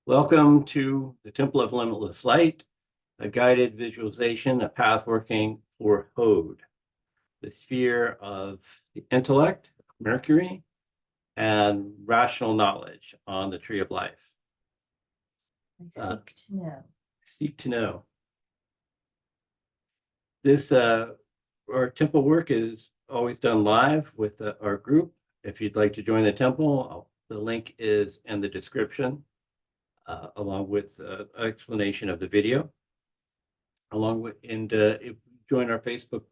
Welcome to the Temple of Limitless Light, a guided visualization of pathworking for Hode, the sphere of the intellect, Mercury, and rational knowledge on the tree of life. I seek to know. Seek to know. This our temple work is always done live with our group. If you'd like to join the temple, the link is in the description, along with an explanation of the video. If you join our Facebook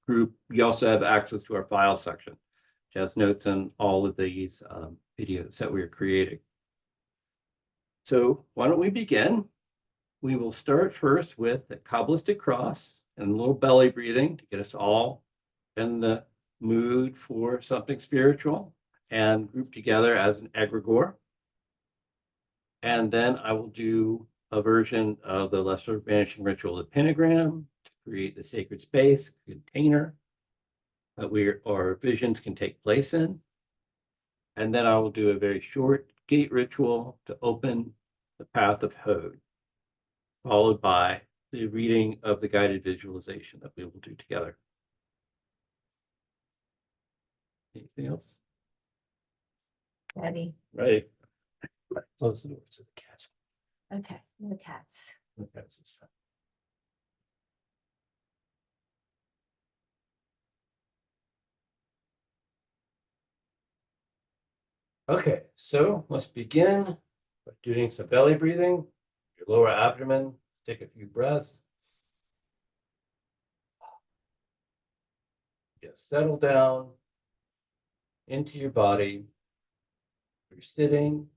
group, you also have access to our file section, which has notes on all of these videos that we are creating. So why don't we begin? We will start first with the Qabbalistic cross and a little belly breathing to get us all in the mood for something spiritual and group together as an egregore. And then I will do a version of the lesser banishing ritual of the pentagram to create the sacred space container that our visions can take place in. And then I will do a very short gate ritual to open the path of Hode, followed by the reading of the guided visualization that we will do together. Anything else? Ready? Right. Close the doors to the cats. Okay, no cats. Okay. Okay, so let's begin by doing some belly breathing. Your lower abdomen, take a few breaths. Just settle down into your body. If you're sitting,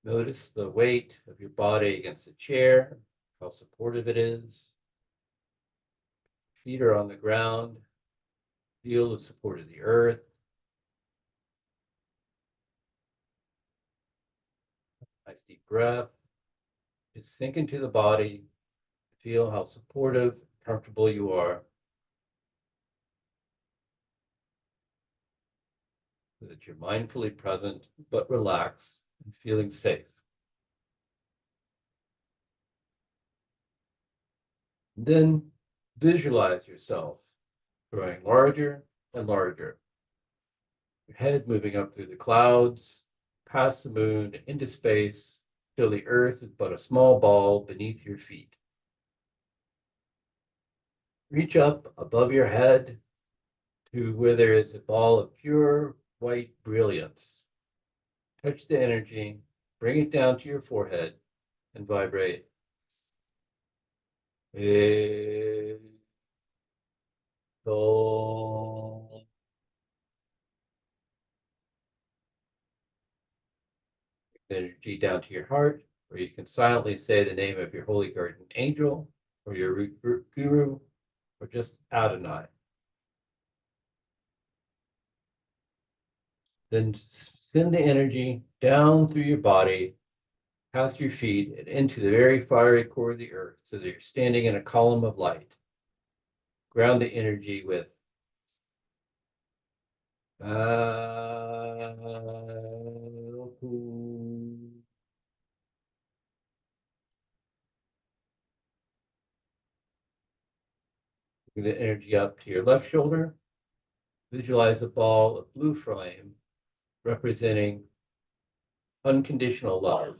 notice the weight of your body against the chair, how supportive it is. Feet are on the ground. Feel the support of the earth. Nice deep breath. Just sink into the body. Feel how supportive, comfortable you are. So that you're mindfully present, but relaxed and feeling safe. Then visualize yourself growing larger and larger. Your head moving up through the clouds, past the moon, into space, till the earth is but a small ball beneath your feet. Reach up above your head to where there is a ball of pure white brilliance. Touch the energy, bring it down to your forehead, and vibrate. Energy down to your heart, or you can silently say the name of your holy guardian angel, or your guru, or just Adonai. Then send the energy down through your body, past your feet, and into the very fiery core of the earth, so that you're standing in a column of light. Ground the energy with the energy up to your left shoulder. Visualize a ball of blue flame representing unconditional love.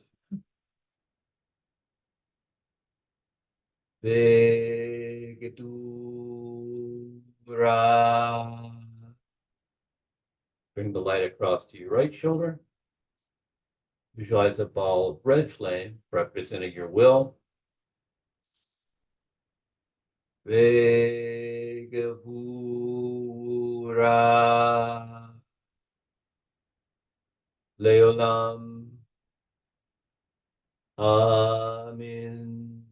Bring the light across to your right shoulder. Visualize a ball of red flame representing your will. Vegavura Leolam. Amen.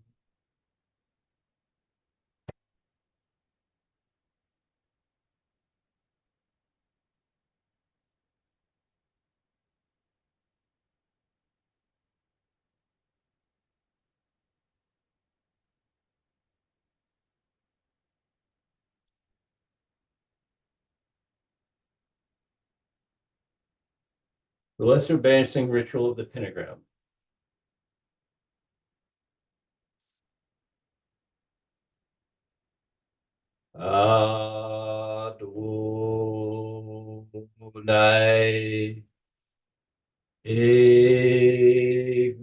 The lesser banishing ritual of the pentagram. Adonai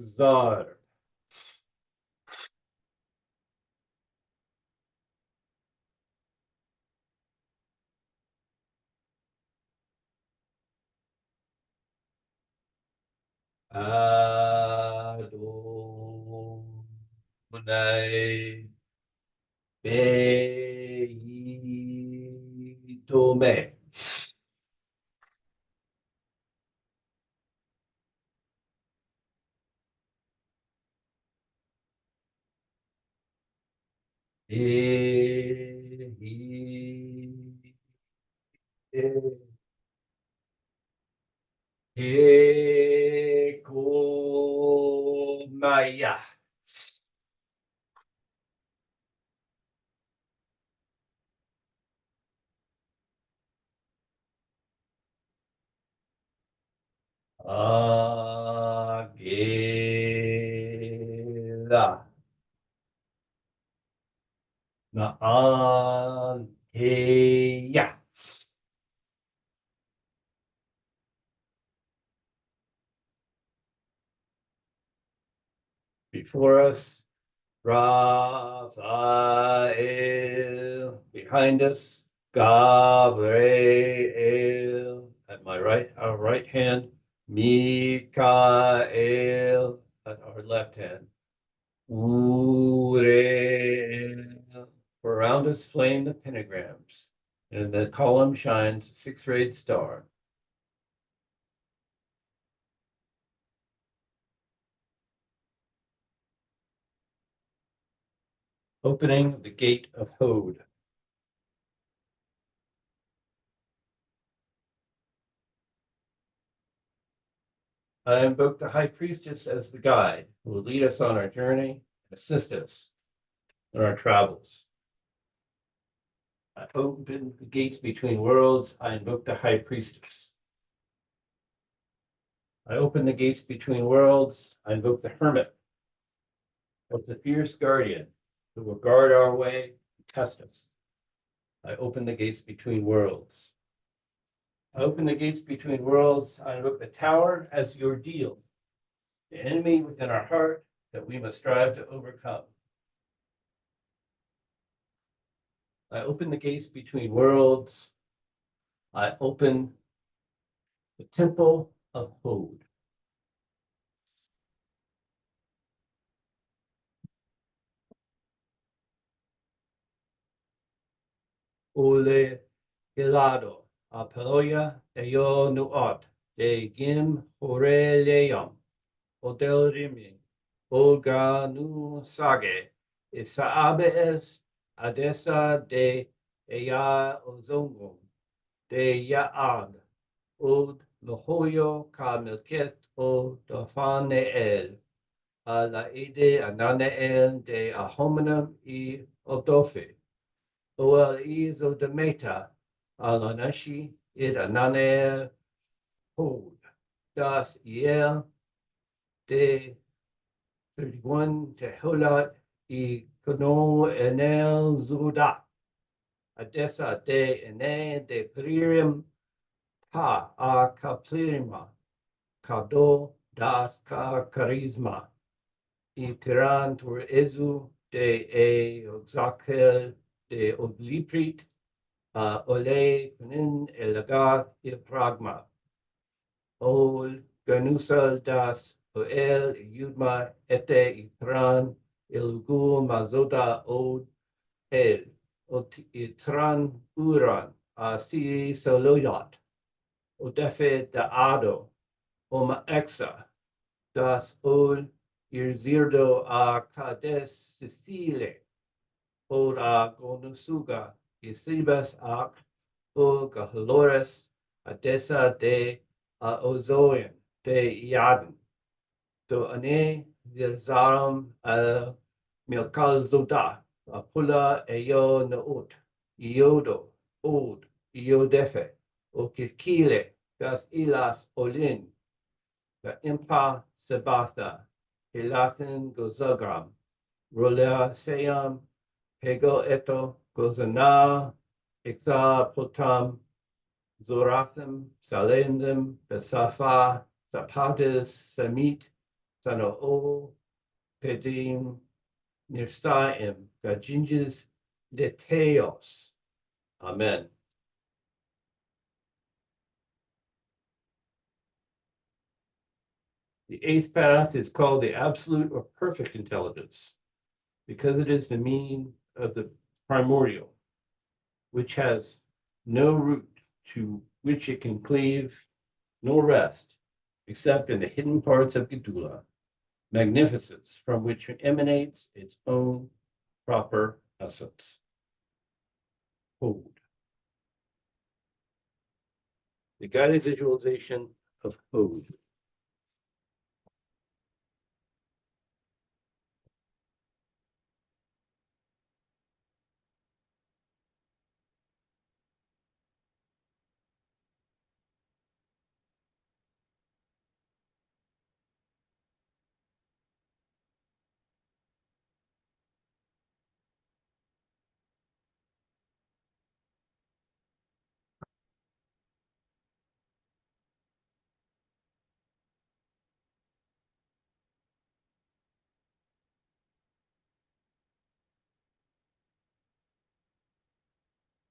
exalt. Adonai Beitome. Ekomaya. Agela. Naanteya. Before us, Raphael. Behind us, Gabriel. At my right, our right hand, Mikael. At our left hand, Uriel. Around us flame the pentagrams, and in the column shines a six-rayed star. Opening the gate of Hod. I invoke the high priestess as the guide who will lead us on our journey and assist us in our travels. I open the gates between worlds. I invoke the high priestess. I open the gates between worlds. I invoke the hermit of the fierce guardian who will guard our way and test us. I open the gates between worlds. I open the gates between worlds. I invoke the tower as the ordeal, the enemy within our heart that we must strive to overcome. I open the gates between worlds. I open the temple of Hod. Ole Hilado, Apeloya, Eyo Nuot, De Gim Hore Leom, Odel Rimi, Olga Nu Sage, Isaabees, Adesa de Eya Ozongum, de Yaad, Od Lohoyo Ka Milket O Dofaneel, La Ede Ananael de Ahomenum I Odofe. Oel izo demeta alanashi id anane hod das iel de 31 tehulat I kono enel zuda adesa de ene de pririm ta a kaplirima kado das ka charisma I tiran tur ezu de e oxakel de obliprit ole kunin elagat I pragma ol ganusal das oel yudma ete itran ilgu mazoda od el ot itran uran si soloyat odefe da ado oma exa das ol irzirdo a kades sicile od a gonusuga isibas ac o gahlores adesa de a ozoin de iaden do ane virzarum a milkal zoda a pula eo noot iodo od iodefe o kikile das ilas olin the impa sebatha hilathin gozagram rolea seam pego eto Gozana, Ixa, Potam, Zorathim, Salendim, Besafa, Zapatis, Samit, Sanoo, Pedim, Nirsaim, Gajinges, Deteos. Amen. The eighth path is called the absolute or perfect intelligence because it is the mean of the primordial, which has no root to which it can cleave nor rest, except in the hidden parts of Gedula, magnificence from which emanates its own proper essence. Hold. The guided visualization of Hode.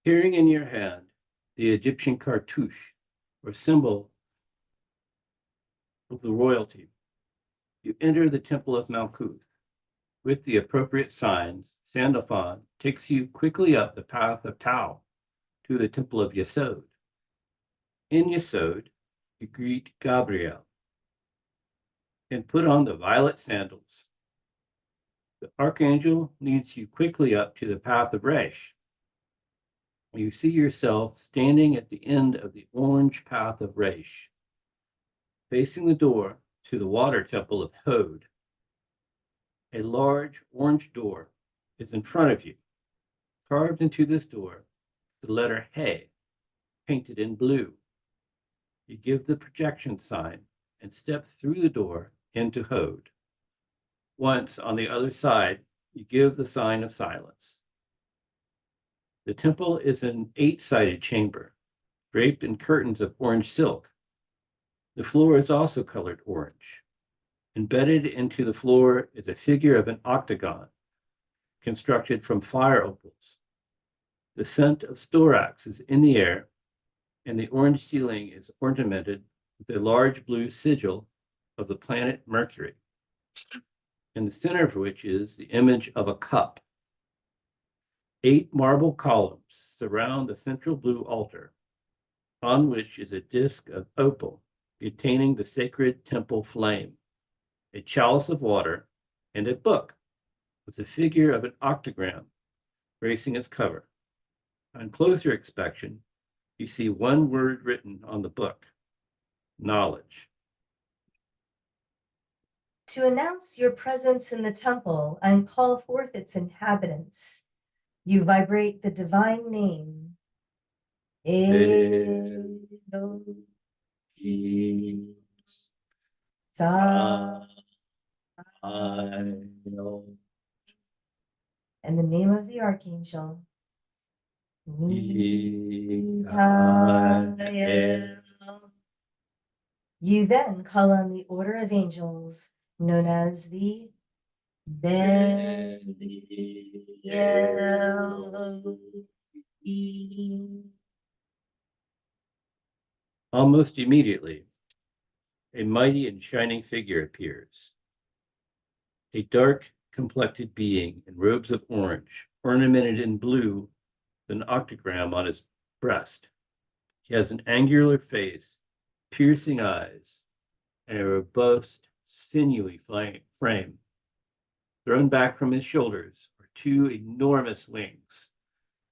Carrying in your hand the Egyptian cartouche, or symbol of the royalty, you enter the temple of Malkuth. With the appropriate signs, Sandalphon takes you quickly up the path of Tau to the temple of Yesod. In Yesod, you greet Gabriel and put on the violet sandals. The archangel leads you quickly up to the path of Resh. You see yourself standing at the end of the orange path of Resh, facing the door to the water temple of Hod. A large orange door is in front of you. Carved into this door, the letter He, painted in blue. You give the projection sign and step through the door into Hod. Once on the other side, you give the sign of silence. The temple is an 8-sided chamber, draped in curtains of orange silk. The floor is also colored orange. Embedded into the floor is a figure of an octagon, constructed from fire opals. The scent of storax is in the air, and the orange ceiling is ornamented with a large blue sigil of the planet Mercury, in the center of which is the image of a cup. 8 marble columns surround the central blue altar, on which is a disc of opal containing the sacred temple flame, a chalice of water, and a book with the figure of an octagram gracing its cover. On closer inspection, you see one word written on the book: knowledge. To announce your presence in the temple and call forth its inhabitants, you vibrate the divine name. Elohim. And the name of the archangel. Michael. You then call on the order of angels known as the Almost immediately, a mighty and shining figure appears. A dark-complected being in robes of orange, ornamented in blue, with an octagram on his breast. He has an angular face, piercing eyes, and a robust, sinewy frame. Thrown back from his shoulders are 2 enormous wings,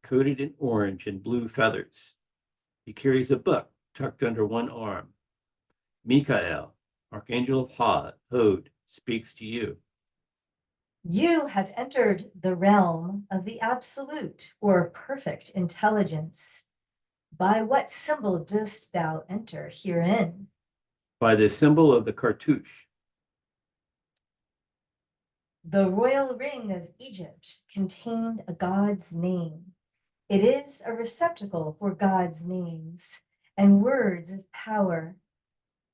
coated in orange and blue feathers. He carries a book tucked under one arm. Michael, Archangel of Hod, speaks to you. You have entered the realm of the absolute or perfect intelligence. By what symbol dost thou enter herein? By the symbol of the cartouche. The royal ring of Egypt contained a god's name. It is a receptacle for God's names and words of power.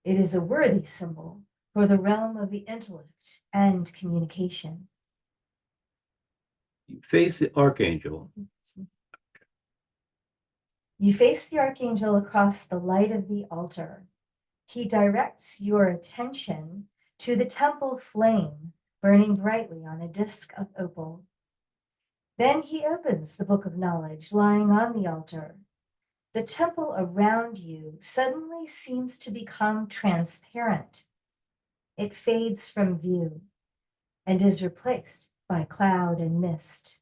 It is a worthy symbol for the realm of the intellect and communication. You face the archangel. You face the archangel across the light of the altar. He directs your attention to the temple flame burning brightly on a disk of opal. Then he opens the book of knowledge lying on the altar. The temple around you suddenly seems to become transparent. It fades from view and is replaced by cloud and mist.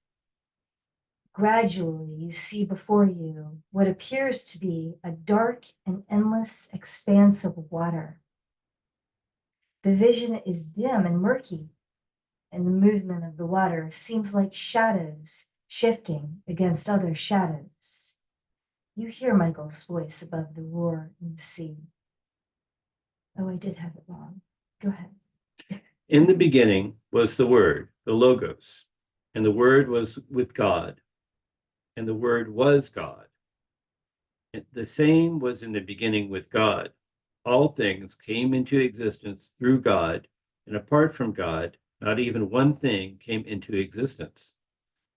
Gradually, you see before you what appears to be a dark and endless expanse of water. The vision is dim and murky, and the movement of the water seems like shadows shifting against other shadows. You hear Michael's voice above the roar in the sea. Oh, I did have it wrong. Go ahead. In the beginning was the Word, the Logos, and the Word was with God, and the Word was God. And the same was in the beginning with God. All things came into existence through God, and apart from God, not even one thing came into existence.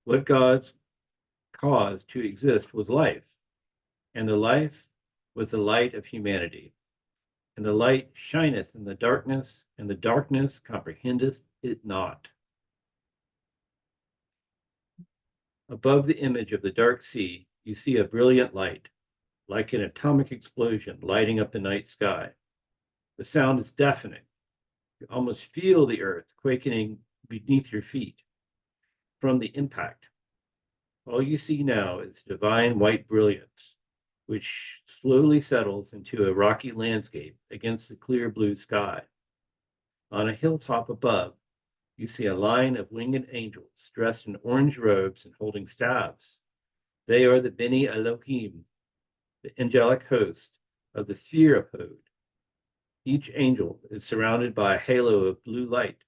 What God's caused to exist was life, and the life was the light of humanity. And the light shineth in the darkness, and the darkness comprehendeth it not. Above the image of the dark sea, you see a brilliant light, like an atomic explosion lighting up the night sky. The sound is deafening. You almost feel the earth quaking beneath your feet from the impact. All you see now is divine white brilliance, which slowly settles into a rocky landscape against the clear blue sky. On a hilltop above, you see a line of winged angels dressed in orange robes and holding staves. They are the Beni Elohim, the angelic host of the sphere of Hod. Each angel is surrounded by a halo of blue light.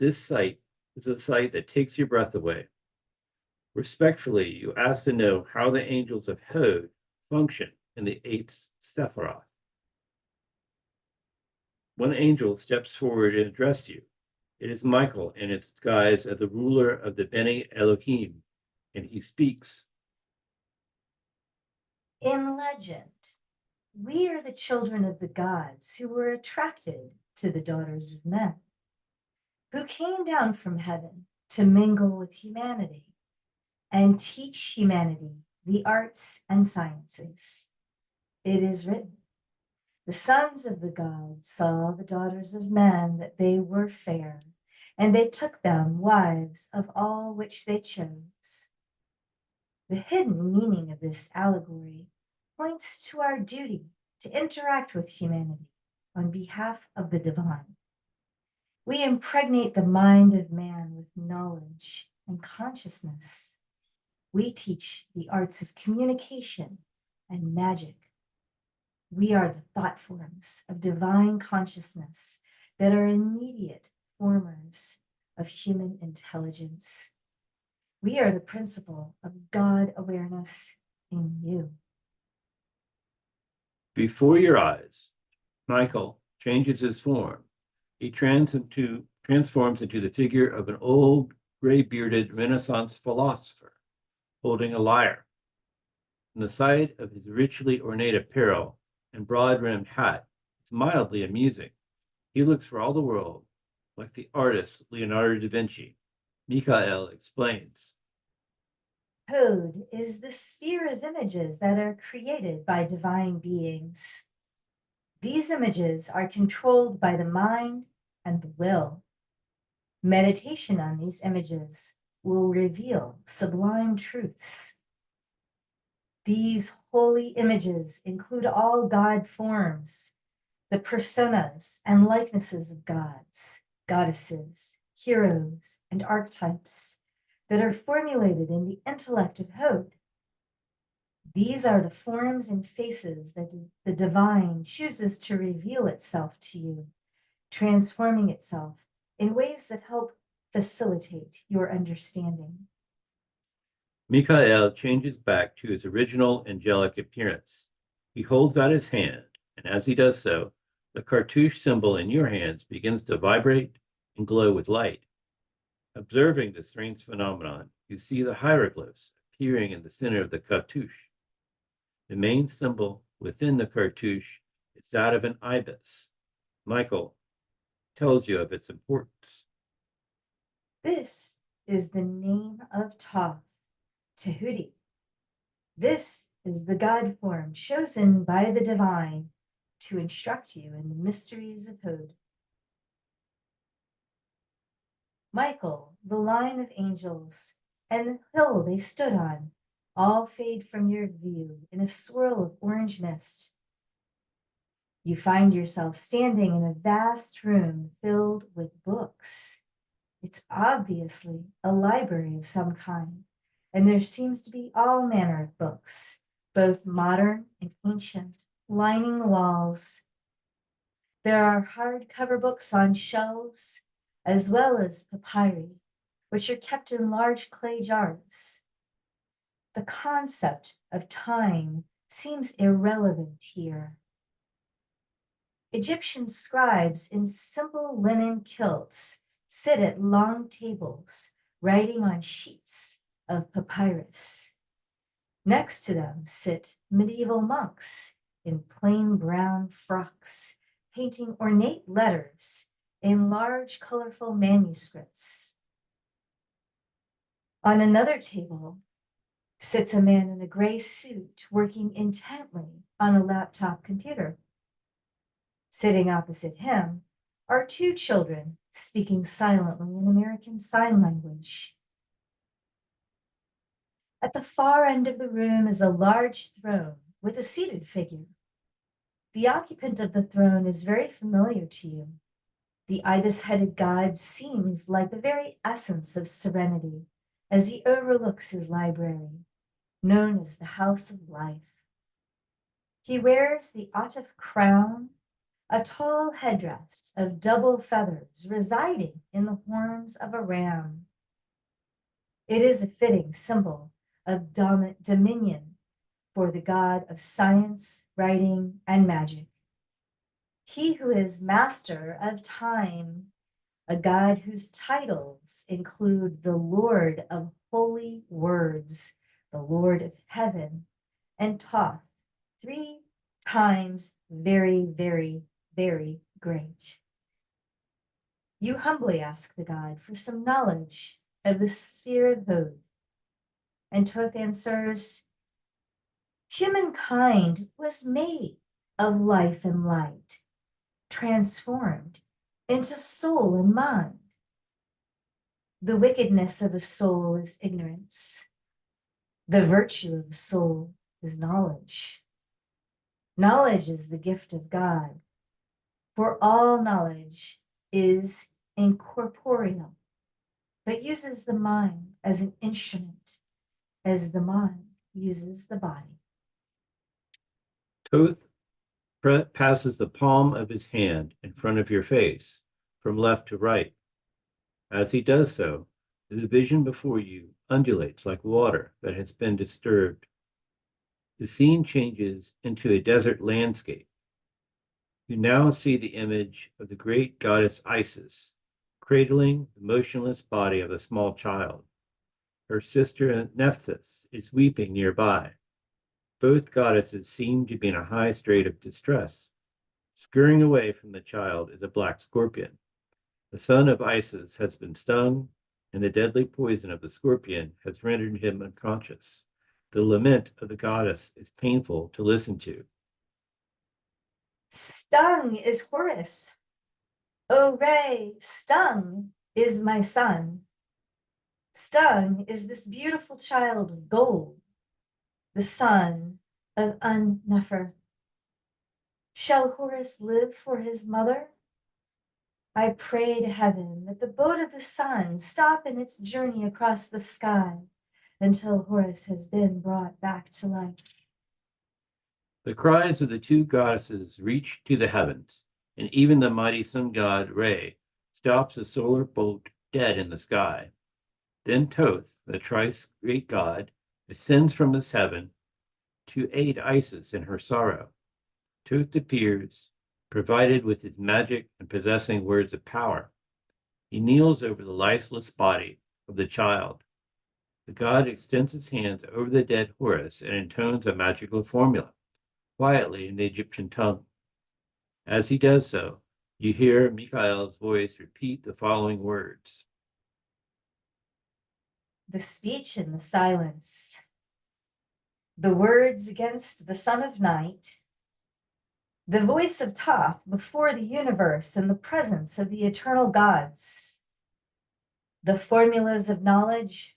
This sight is a sight that takes your breath away. Respectfully, you ask to know how the angels of Hod function in the eighth Sephiroth. One angel steps forward and addresses you. It is Michael in its guise as the ruler of the Beni Elohim, and he speaks. In legend, we are the children of the gods who were attracted to the daughters of men, who came down from heaven to mingle with humanity and teach humanity the arts and sciences. It is written, the sons of the gods saw the daughters of men that they were fair, and they took them wives of all which they chose. The hidden meaning of this allegory points to our duty to interact with humanity on behalf of the divine. We impregnate the mind of man with knowledge and consciousness. We teach the arts of communication and magic. We are the thought forms of divine consciousness that are immediate formers of human intelligence. We are the principle of God awareness in you. Before your eyes, Michael changes his form. He transforms into the figure of an old, gray-bearded Renaissance philosopher holding a lyre. And the sight of his richly ornate apparel and broad-brimmed hat is mildly amusing. He looks for all the world like the artist Leonardo da Vinci. Michael explains. Code is the sphere of images that are created by divine beings. These images are controlled by the mind and the will. Meditation on these images will reveal sublime truths. These holy images include all God forms, the personas and likenesses of gods, goddesses, heroes, and archetypes that are formulated in the intellect of Hod. These are the forms and faces that the divine chooses to reveal itself to you, transforming itself in ways that help facilitate your understanding. Michael changes back to his original angelic appearance. He holds out his hand, and as he does so, the cartouche symbol in your hands begins to vibrate and glow with light. Observing this strange phenomenon, you see the hieroglyphs appearing in the center of the cartouche. The main symbol within the cartouche is that of an ibis. Michael tells you of its importance. This is the name of Thoth, Tehuti. This is the God form chosen by the divine to instruct you in the mysteries of Hod. Michael, the line of angels, and the hill they stood on, all fade from your view in a swirl of orange mist. You find yourself standing in a vast room filled with books. It's obviously a library of some kind, and there seems to be all manner of books, both modern and ancient, lining the walls. There are hardcover books on shelves, as well as papyri, which are kept in large clay jars. The concept of time seems irrelevant here. Egyptian scribes in simple linen kilts sit at long tables, writing on sheets of papyrus. Next to them sit medieval monks in plain brown frocks, painting ornate letters in large, colorful manuscripts. On another table sits a man in a gray suit working intently on a laptop computer. Sitting opposite him are two children speaking silently in American Sign Language. At the far end of the room is a large throne with a seated figure. The occupant of the throne is very familiar to you. The ibis-headed god seems like the very essence of serenity as he overlooks his library, known as the House of Life. He wears the Ataf crown, a tall headdress of double feathers residing in the horns of a ram. It is a fitting symbol of dominion for the god of science, writing, and magic. He who is master of time, a god whose titles include the Lord of Holy Words, the Lord of Heaven, and Thoth, 3 times very, very, very great. You humbly ask the god for some knowledge of the sphere of Hod, and Thoth answers, humankind was made of life and light, transformed into soul and mind. The wickedness of a soul is ignorance. The virtue of a soul is knowledge. Knowledge is the gift of God, for all knowledge is incorporeal, but uses the mind as an instrument, as the mind uses the body. Thoth passes the palm of his hand in front of your face, from left to right. As he does so, the vision before you undulates like water that has been disturbed. The scene changes into a desert landscape. You now see the image of the great goddess Isis, cradling the motionless body of a small child. Her sister Nephthys is weeping nearby. Both goddesses seem to be in a high state of distress. Scurrying away from the child is a black scorpion. The son of Isis has been stung, and the deadly poison of the scorpion has rendered him unconscious. The lament of the goddess is painful to listen to. Stung is Horus. O Ray, stung is my son. Stung is this beautiful child of gold, the son of Un-Nefer. Shall Horus live for his mother? I pray to heaven that the boat of the sun stop in its journey across the sky until Horus has been brought back to life. The cries of the two goddesses reach to the heavens, and even the mighty sun god Re stops a solar bolt dead in the sky. Then Thoth, the thrice great god, ascends from his heaven to aid Isis in her sorrow. Thoth appears, provided with his magic and possessing words of power. He kneels over the lifeless body of the child. The god extends his hands over the dead Horus and intones a magical formula, quietly in the Egyptian tongue. As he does so, you hear Michael's voice repeat the following words. The speech in the silence. The words against the son of night. The voice of Thoth before the universe in the presence of the eternal gods. The formulas of knowledge,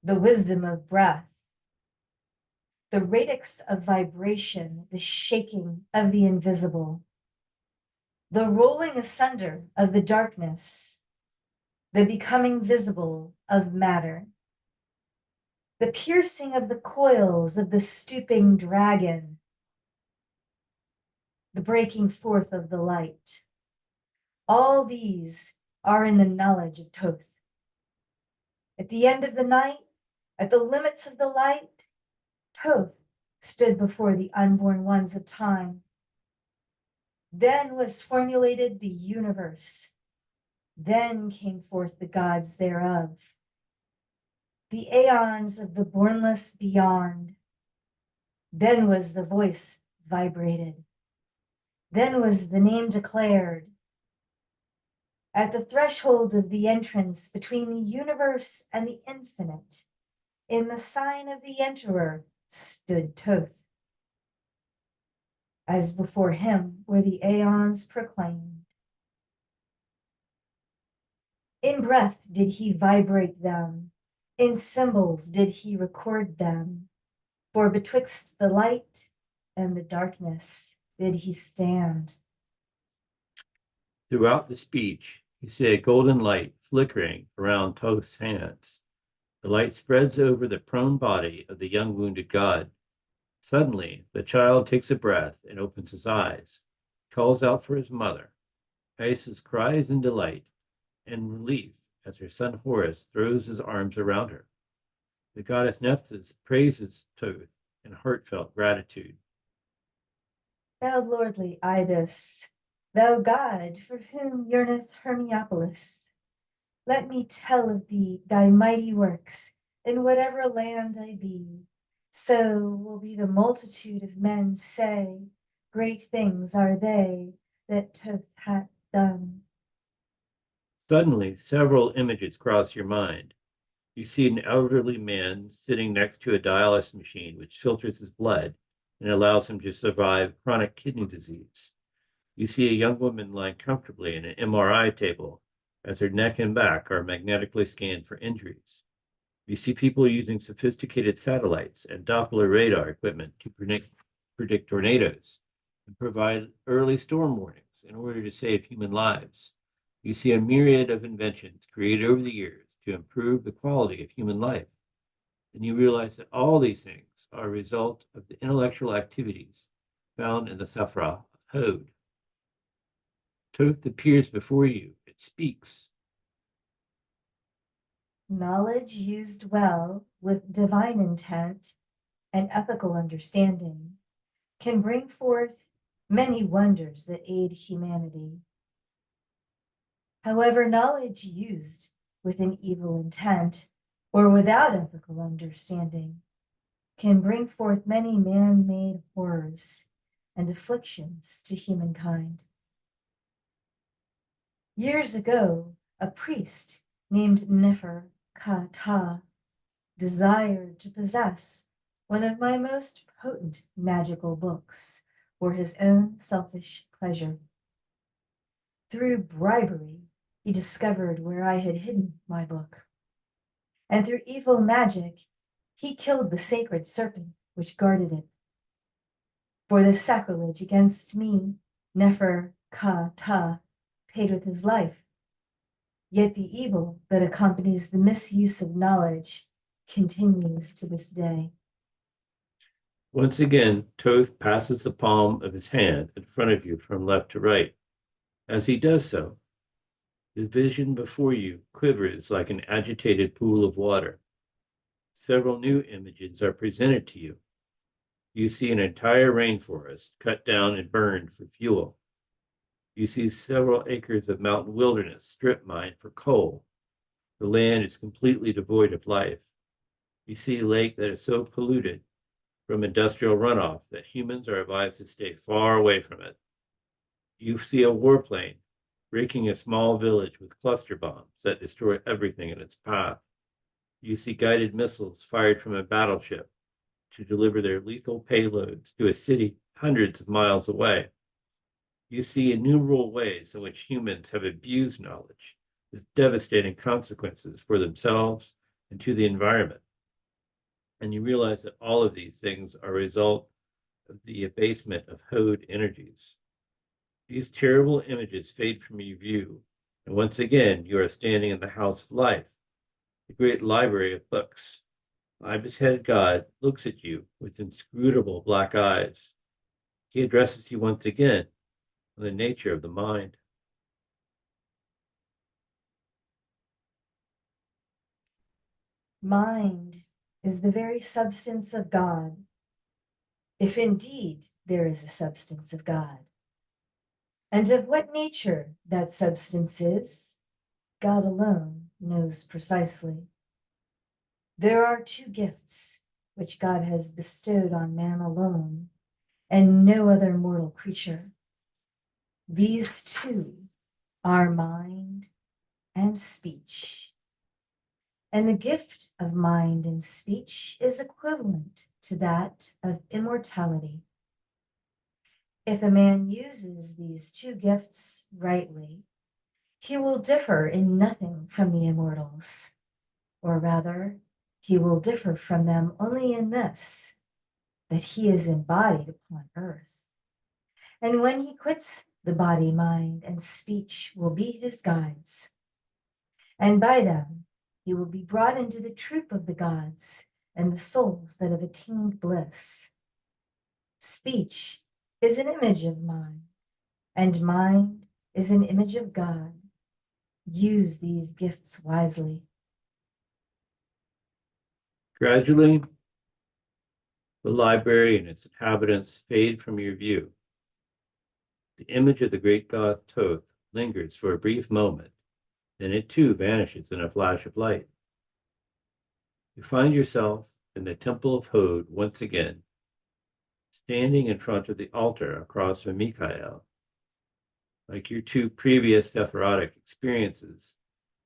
the wisdom of breath, the radix of vibration, the shaking of the invisible, the rolling asunder of the darkness, the becoming visible of matter, the piercing of the coils of the stooping dragon, the breaking forth of the light. All these are in the knowledge of Thoth. At the end of the night, at the limits of the light, Thoth stood before the unborn ones of time. Then was formulated the universe. Then came forth the gods thereof. The aeons of the bornless beyond. Then was the voice vibrated. Then was the name declared. At the threshold of the entrance between the universe and the infinite, in the sign of the enterer, stood Thoth. As before him were the aeons proclaimed. In breath did he vibrate them, in symbols did he record them, for betwixt the light and the darkness did he stand. Throughout the speech, you see a golden light flickering around Thoth's hands. The light spreads over the prone body of the young wounded god. Suddenly, the child takes a breath and opens his eyes, calls out for his mother. Isis cries in delight and relief as her son Horus throws his arms around her. The goddess Nephthys praises Thoth in heartfelt gratitude. Thou lordly Ibis, thou god for whom yearneth Hermiopolis, let me tell of thee thy mighty works in whatever land I be. So will be the multitude of men say, great things are they that Thoth hath done. Suddenly, several images cross your mind. You see an elderly man sitting next to a dialysis machine which filters his blood and allows him to survive chronic kidney disease. You see a young woman lying comfortably in an MRI table as her neck and back are magnetically scanned for injuries. You see people using sophisticated satellites and Doppler radar equipment to predict tornadoes and provide early storm warnings in order to save human lives. You see a myriad of inventions created over the years to improve the quality of human life. And you realize that all these things are a result of the intellectual activities found in the Sephra of Hod. Thoth appears before you, it speaks. Knowledge used well with divine intent and ethical understanding can bring forth many wonders that aid humanity. However, knowledge used with an evil intent or without ethical understanding can bring forth many man-made horrors and afflictions to humankind. Years ago, a priest named Nefer-Ka-Ptah desired to possess one of my most potent magical books for his own selfish pleasure. Through bribery, he discovered where I had hidden my book. And through evil magic, he killed the sacred serpent which guarded it. For this sacrilege against me, Nefer-Ka-Ptah paid with his life. Yet the evil that accompanies the misuse of knowledge continues to this day. Once again, Thoth passes the palm of his hand in front of you from left to right. As he does so, the vision before you quivers like an agitated pool of water. several new images are presented to you. You see an entire rainforest cut down and burned for fuel. You see several acres of mountain wilderness strip mined for coal. The land is completely devoid of life. You see a lake that is so polluted from industrial runoff that humans are advised to stay far away from it. You see a warplane raking a small village with cluster bombs that destroy everything in its path. You see guided missiles fired from a battleship to deliver their lethal payloads to a city hundreds of miles away. You see innumerable ways in which humans have abused knowledge with devastating consequences for themselves and to the environment. And you realize that all of these things are a result of the abasement of Hode energies. These terrible images fade from your view, and once again you are standing in the house of life, the great library of books. Ibis-headed God looks at you with inscrutable black eyes. He addresses you once again on the nature of the mind. Mind is the very substance of God, if indeed there is a substance of God. And of what nature that substance is, God alone knows precisely. There are two gifts which God has bestowed on man alone and no other mortal creature. These two are mind and speech. And the gift of mind and speech is equivalent to that of immortality. If a man uses these two gifts rightly, he will differ in nothing from the immortals, or rather, he will differ from them only in this, that he is embodied upon earth. And when he quits the body, mind, and speech will be his guides. And by them, he will be brought into the troop of the gods and the souls that have attained bliss. Speech is an image of mind, and mind is an image of God. Use these gifts wisely. Gradually, the library and its inhabitants fade from your view. The image of the great god Thoth lingers for a brief moment, then it too vanishes in a flash of light. You find yourself in the temple of Hode once again, standing in front of the altar across from Mikhail. Like your two previous Sephirotic experiences,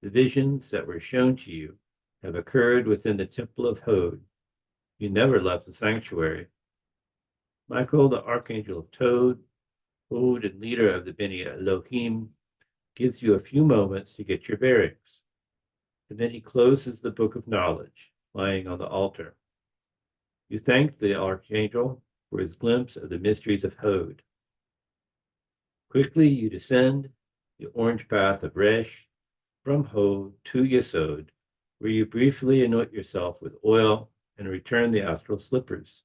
the visions that were shown to you have occurred within the temple of Hode. You never left the sanctuary. Michael, the archangel of Hode and leader of the Beni Elohim, gives you a few moments to get your bearings, and then he closes the book of knowledge lying on the altar. You thank the archangel for his glimpse of the mysteries of Hode. Quickly you descend the orange path of Resh from Hode to Yesod, where you briefly anoint yourself with oil and return the astral slippers.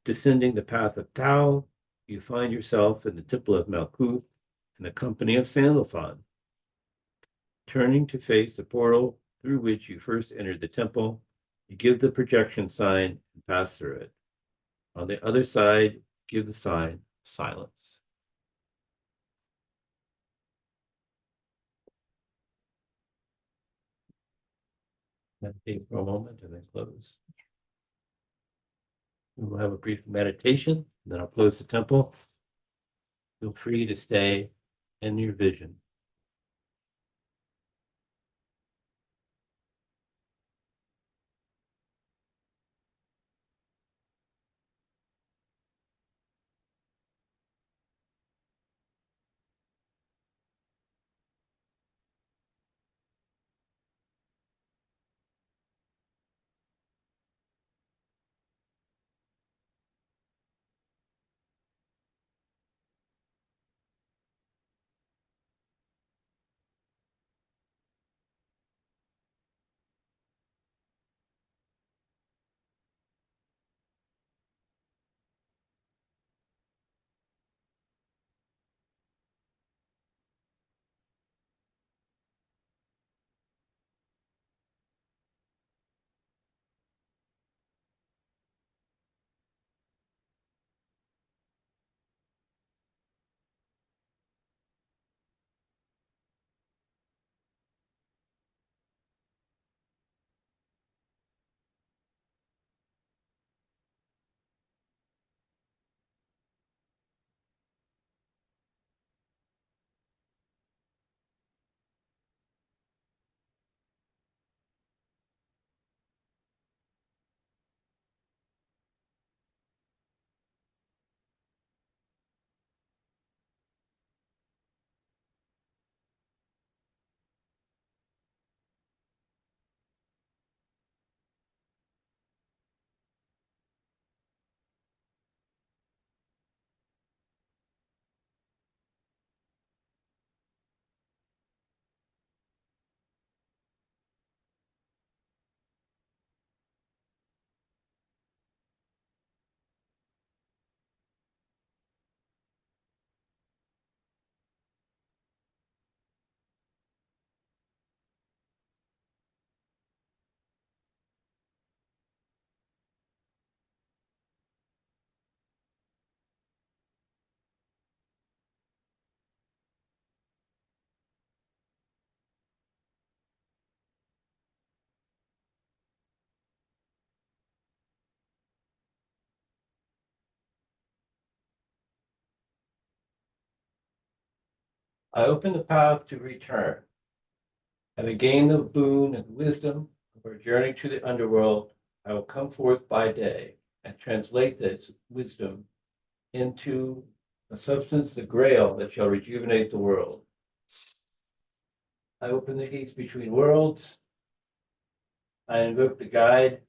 Descending the path of Tau, you find yourself in the temple of Malkuth in the company of Sandalphon. Turning to face the portal through which you first entered the temple, you give the projection sign and pass through it. On the other side, give the sign of silence. Meditate for a moment and then close. We will have a brief meditation, and then I'll close the temple. Feel free to stay in your vision. I open the path to return. Having gained the boon and wisdom of our journey to the underworld, I will come forth by day and translate this wisdom into a substance, the grail that shall rejuvenate the world. I open the gates between worlds. I invoke the guide,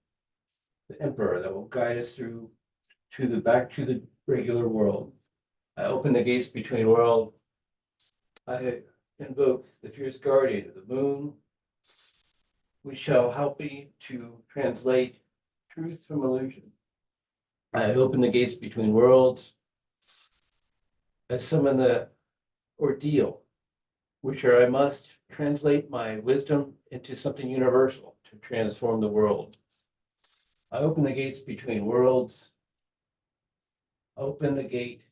the emperor that will guide us through back to the regular world. I open the gates between worlds. I invoke the fierce guardian of the moon, which shall help me to translate truth from illusion. I open the gates between worlds. I summon the ordeal, which I must translate my wisdom into something universal to transform the world. I open the gates between worlds. Open the gate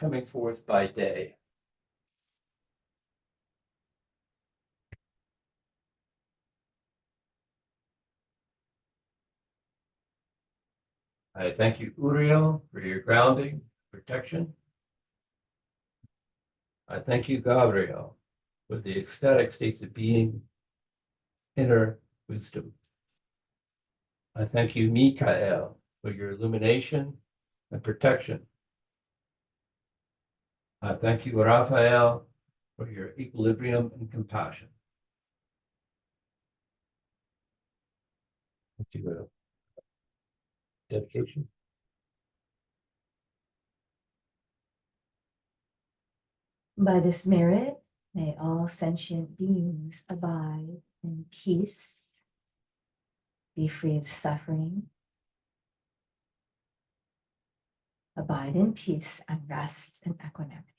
coming forth by day. I thank you, Uriel, for your grounding, protection. I thank you, Gabriel, for the ecstatic states of being, inner wisdom. I thank you, Mikael, for your illumination and protection. I thank you, Raphael, for your equilibrium and compassion. Thank you. Dedication. By this merit, may all sentient beings abide in peace, be free of suffering, abide in peace and rest in equanimity.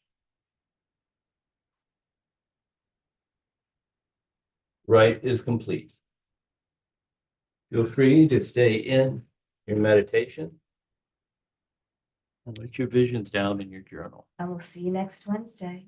Rite is complete. Feel free to stay in your meditation and write your visions down in your journal. And we'll see you next Wednesday.